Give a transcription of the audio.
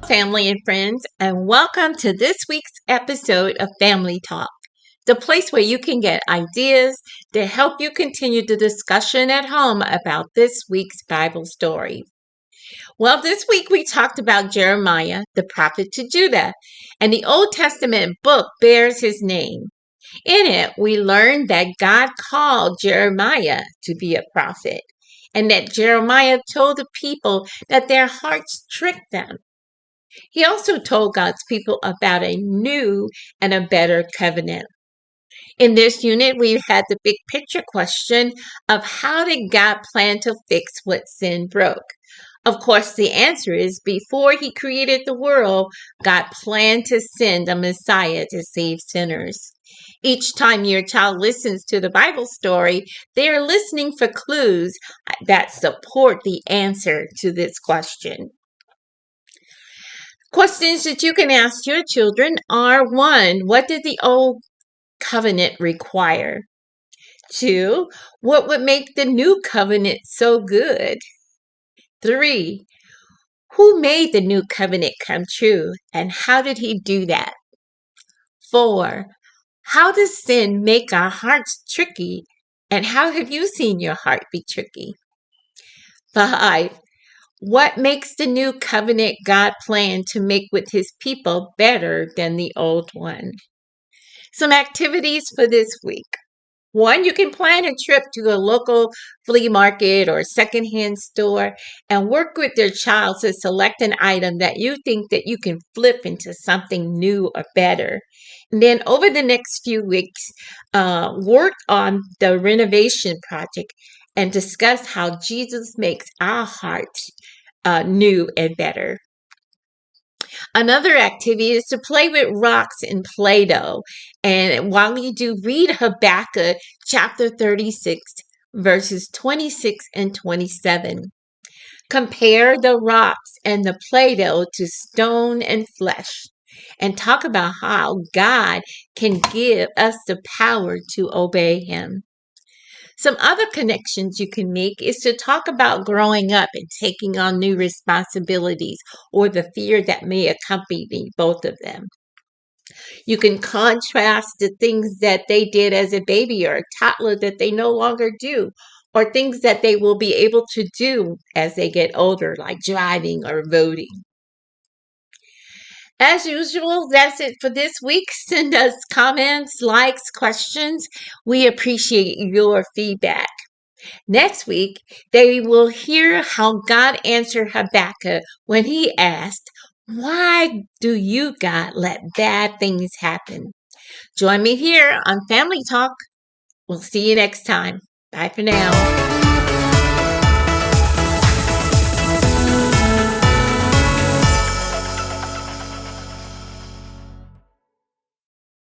family and friends, and welcome to this week's episode of Family Talk, the place where you can get ideas to help you continue the discussion at home about this week's Bible story. Well, this week we talked about Jeremiah, the prophet to Judah, and the Old Testament book bears his name. In it, we learned that God called Jeremiah to be a prophet, and that Jeremiah told the people that their hearts tricked them. He also told God's people about a new and a better covenant. In this unit, we had the big picture question of how did God plan to fix what sin broke? Of course, the answer is before he created the world, God planned to send a Messiah to save sinners. Each time your child listens to the Bible story, they are listening for clues that support the answer to this question. Questions that you can ask your children are: 1, what did the old covenant require? 2, what would make the new covenant so good? 3, who made the new covenant come true and how did he do that? 4, how does sin make our hearts tricky and how have you seen your heart be tricky? 5, what makes the new covenant God planned to make with his people better than the old one? Some activities for this week. 1, you can plan a trip to a local flea market or secondhand store and work with your child to select an item that you think that you can flip into something new or better. And then over the next few weeks, work on the renovation project and discuss how Jesus makes our hearts new and better. Another activity is to play with rocks and Play-Doh. And while you do, read Habakkuk chapter 36, verses 26 and 27. Compare the rocks and the Play-Doh to stone and flesh and talk about how God can give us the power to obey him. Some other connections you can make is to talk about growing up and taking on new responsibilities or the fear that may accompany both of them. You can contrast the things that they did as a baby or a toddler that they no longer do, or things that they will be able to do as they get older, like driving or voting. As usual, that's it for this week. Send us comments, likes, questions. We appreciate your feedback. Next week, they will hear how God answered Habakkuk when he asked, why do you, God, let bad things happen? Join me here on Family Talk. We'll see you next time. Bye for now.